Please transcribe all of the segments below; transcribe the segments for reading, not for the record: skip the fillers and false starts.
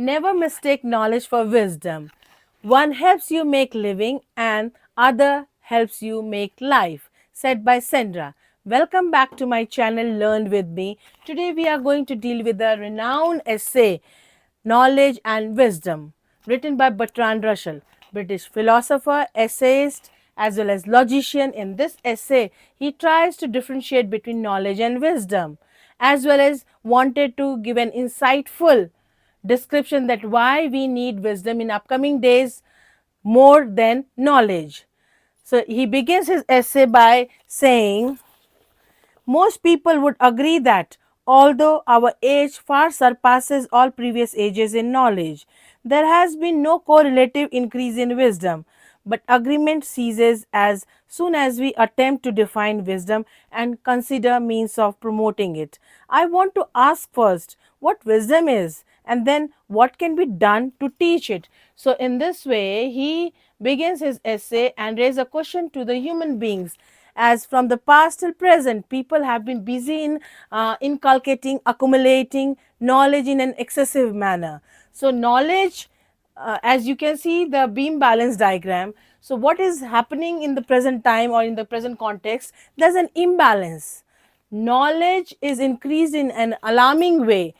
Never mistake knowledge for wisdom. One helps you make living and other helps you make life. Said by Sandra. Welcome back to my channel Learn With Me. Today we are going to deal with a renowned essay, Knowledge and Wisdom, written by Bertrand Russell, British philosopher, essayist, as well as logician. In this essay, he tries to differentiate between knowledge and wisdom, as well as wanted to give an insightful description that why we need wisdom in upcoming days more than knowledge. So he begins his essay by saying, most people would agree that although our age far surpasses all previous ages in knowledge, there has been no correlative increase in wisdom. But agreement ceases as soon as we attempt to define wisdom and consider means of promoting it. I want to ask first what wisdom is and then what can be done to teach it. So, in this way, he begins his essay and raises a question to the human beings, as from the past till present people have been busy in inculcating, accumulating knowledge in an excessive manner. So knowledge, as you can see the beam balance diagram, so what is happening in the present time or in the present context, there is an imbalance. Knowledge is increased in an alarming way,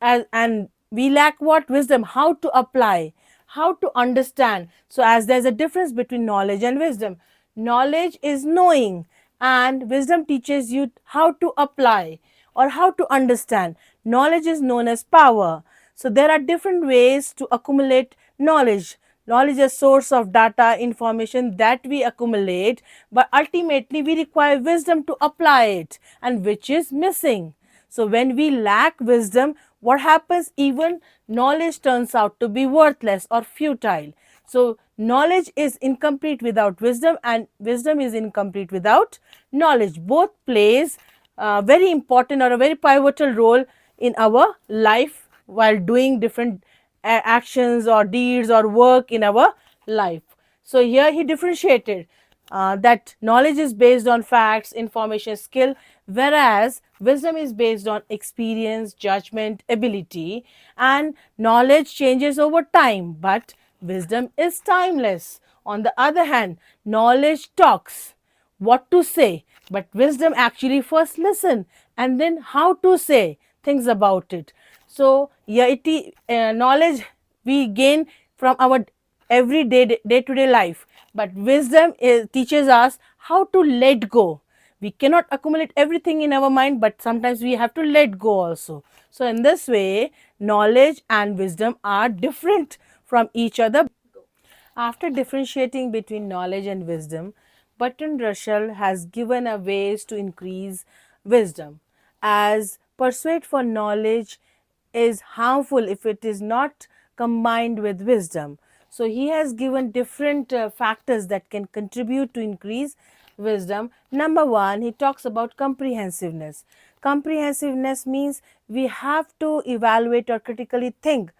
and we lack what? Wisdom, how to apply, how to understand. So as there is a difference between knowledge and wisdom, knowledge is knowing and wisdom teaches you how to apply or how to understand. Knowledge is known as power. So there are different ways to accumulate knowledge. Knowledge is a source of data, information that we accumulate, but ultimately we require wisdom to apply it, and which is missing. So when we lack wisdom, what happens? Even knowledge turns out to be worthless or futile. So knowledge is incomplete without wisdom and wisdom is incomplete without knowledge. Both plays a very important or a very pivotal role in our life while doing different actions or deeds or work in our life. So here he differentiated that knowledge is based on facts, information, skill, whereas wisdom is based on experience, judgment, ability, and knowledge changes over time, but wisdom is timeless. On the other hand, knowledge talks what to say, but wisdom actually first listen and then how to say things about it. So yeah, knowledge we gain from our everyday day to day life, but wisdom teaches us how to let go. We cannot accumulate everything in our mind, but sometimes we have to let go also. So in this way, knowledge and wisdom are different from each other. After differentiating between knowledge and wisdom, Bertrand Russell has given a ways to increase wisdom, as pursuit for knowledge is harmful if it is not combined with wisdom. So he has given different factors that can contribute to increase wisdom. Number one, he talks about comprehensiveness. Comprehensiveness means we have to evaluate or critically think,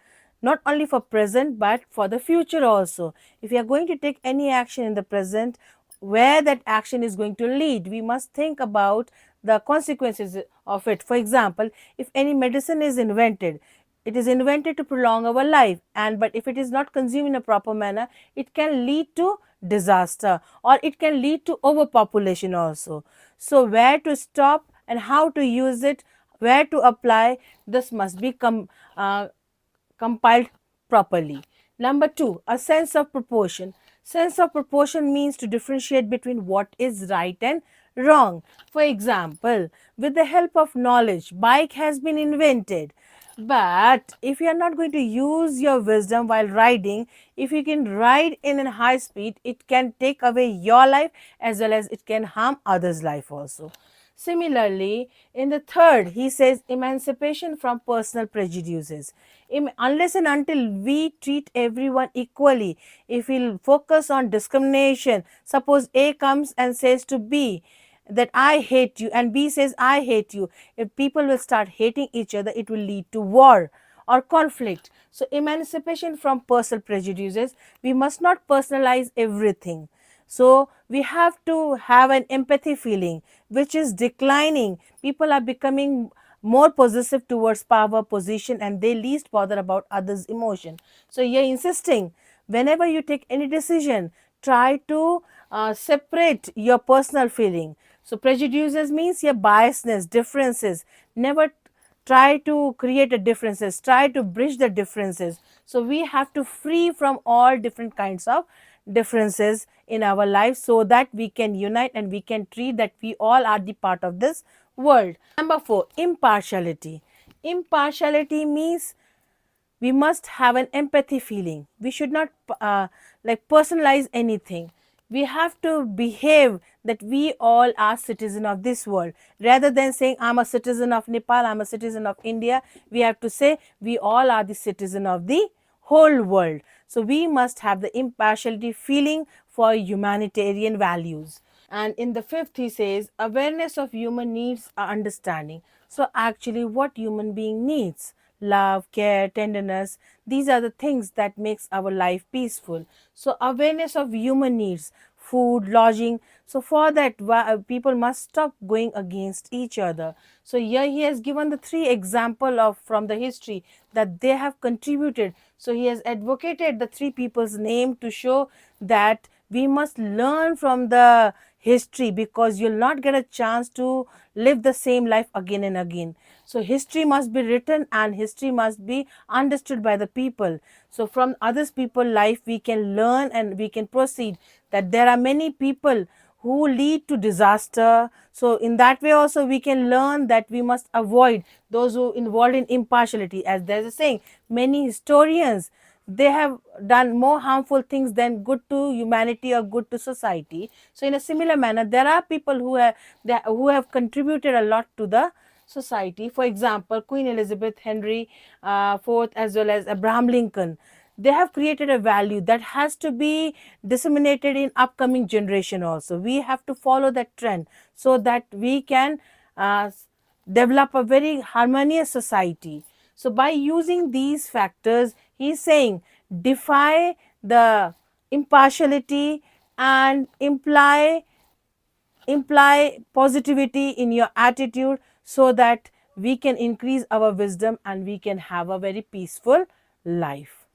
not only for present but for the future also. If we are going to take any action in the present, where that action is going to lead, we must think about the consequences of it. For example, if any medicine is invented, it is invented to prolong our life, and but if it is not consumed in a proper manner, it can lead to disaster or it can lead to overpopulation also. So where to stop and how to use it, where to apply, this must be compiled properly. Number two, a sense of proportion. Sense of proportion means to differentiate between what is right and wrong. For example, with the help of knowledge, bike has been invented. But if you are not going to use your wisdom while riding, if you can ride in a high speed, it can take away your life as well as it can harm others' life also. Similarly, in the third, he says emancipation from personal prejudices. Unless and until we treat everyone equally, if we focus on discrimination, suppose A comes and says to B that I hate you and B says I hate you, if people will start hating each other, it will lead to war or conflict. So emancipation from personal prejudices, we must not personalize everything. So we have to have an empathy feeling which is declining. People are becoming more possessive towards power, position, and they least bother about others' emotion. So you're insisting whenever you take any decision, try to separate your personal feeling. So prejudices means your biasness, differences. Never try to create a differences, try to bridge the differences. So we have to free from all different kinds of differences in our life, so that we can unite and we can treat that we all are the part of this world. Number 4, impartiality. Impartiality means we must have an empathy feeling. We should not like personalize anything. We have to behave that we all are citizen of this world. Rather than saying I'm a citizen of Nepal, I'm a citizen of India, we have to say we all are the citizen of the whole world. So we must have the impartiality feeling for humanitarian values. And in the fifth, he says, awareness of human needs are understanding. So, actually, what human being needs, love, care, tenderness, these are the things that makes our life peaceful. So, awareness of human needs, food, lodging. So, for that, people must stop going against each other. So, here he has given the three example of from the history that they have contributed. So, he has advocated the three people's name to show that we must learn from the history, because you'll not get a chance to live the same life again and again. So history must be written and history must be understood by the people. So from others people life we can learn and we can proceed that there are many people who lead to disaster. So in that way also we can learn that we must avoid those who involved in impartiality. As there's a saying, many historians, they have done more harmful things than good to humanity or good to society. So in a similar manner, there are people who have contributed a lot to the society. For example, Queen Elizabeth, Henry IV, as well as Abraham Lincoln, they have created a value that has to be disseminated in upcoming generation also. We have to follow that trend so that we can uh, develop a very harmonious society. So by using these factors, he is saying defy the impartiality and imply positivity in your attitude, so that we can increase our wisdom and we can have a very peaceful life.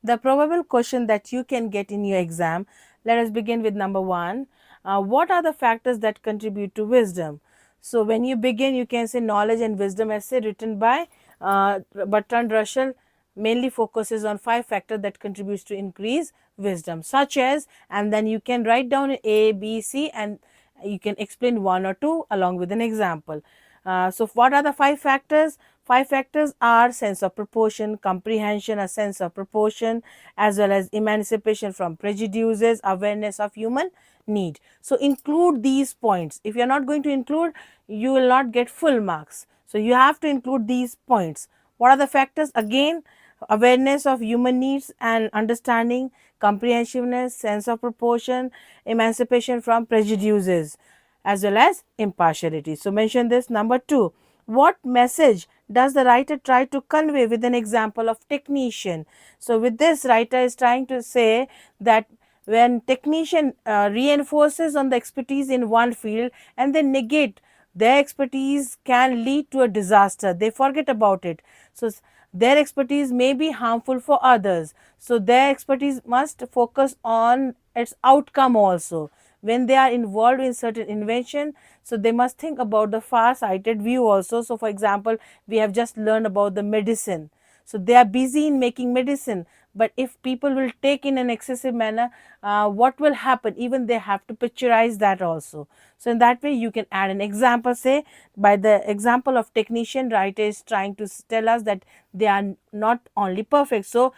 The probable question that you can get in your exam, let us begin with number 1. What are the factors that contribute to wisdom? So when you begin, you can say knowledge and wisdom essay written by Bertrand Russell mainly focuses on 5 factors that contributes to increase wisdom, such as, and then you can write down A, B, C, and you can explain one or two along with an example. So what are the 5 factors? 5 factors are sense of proportion, comprehension, a sense of proportion, as well as emancipation from prejudices, awareness of human need. So include these points. If you are not going to include, you will not get full marks. So you have to include these points. What are the factors? Again, awareness of human needs and understanding, comprehensiveness, sense of proportion, emancipation from prejudices, as well as impartiality. So mention this. Number 2, what message does the writer try to convey with an example of technician? So with this, writer is trying to say that when technician reinforces on the expertise in one field and they negate their expertise, can lead to a disaster. They forget about it. So their expertise may be harmful for others. So their expertise must focus on its outcome also. When they are involved in certain invention, so they must think about the far sighted view also. So for example, we have just learned about the medicine. So they are busy in making medicine, but if people will take in an excessive manner, what will happen? Even they have to picturize that also. So in that way you can add an example. Say by the example of technician, writer is trying to tell us that they are not only perfect. So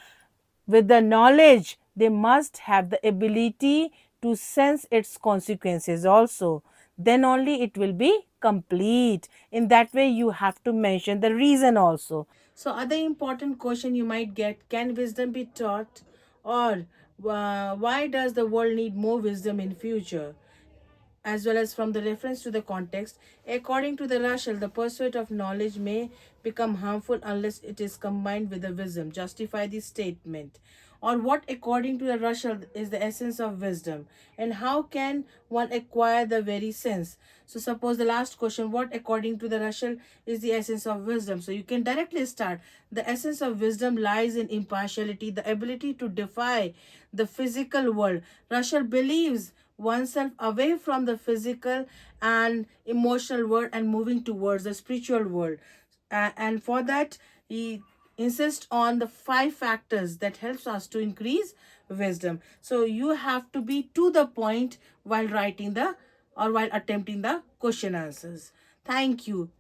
with the knowledge, they must have the ability to sense its consequences also. Then only it will be complete. In that way, you have to mention the reason also. So, other important question you might get: can wisdom be taught, or why does the world need more wisdom in future? as well as from the reference to the context. According to the Russell, the pursuit of knowledge may become harmful unless it is combined with the wisdom. Justify the statement. Or what, according to the Russell, is the essence of wisdom, and how can one acquire the very sense? So, suppose the last question, what, according to the Russell, is the essence of wisdom? So, you can directly start. The essence of wisdom lies in impartiality, the ability to defy the physical world. Russell believes oneself away from the physical and emotional world and moving towards the spiritual world. And for that, he insists on the 5 factors that helps us to increase wisdom. So you have to be to the point while writing the or while attempting the question answers. Thank you.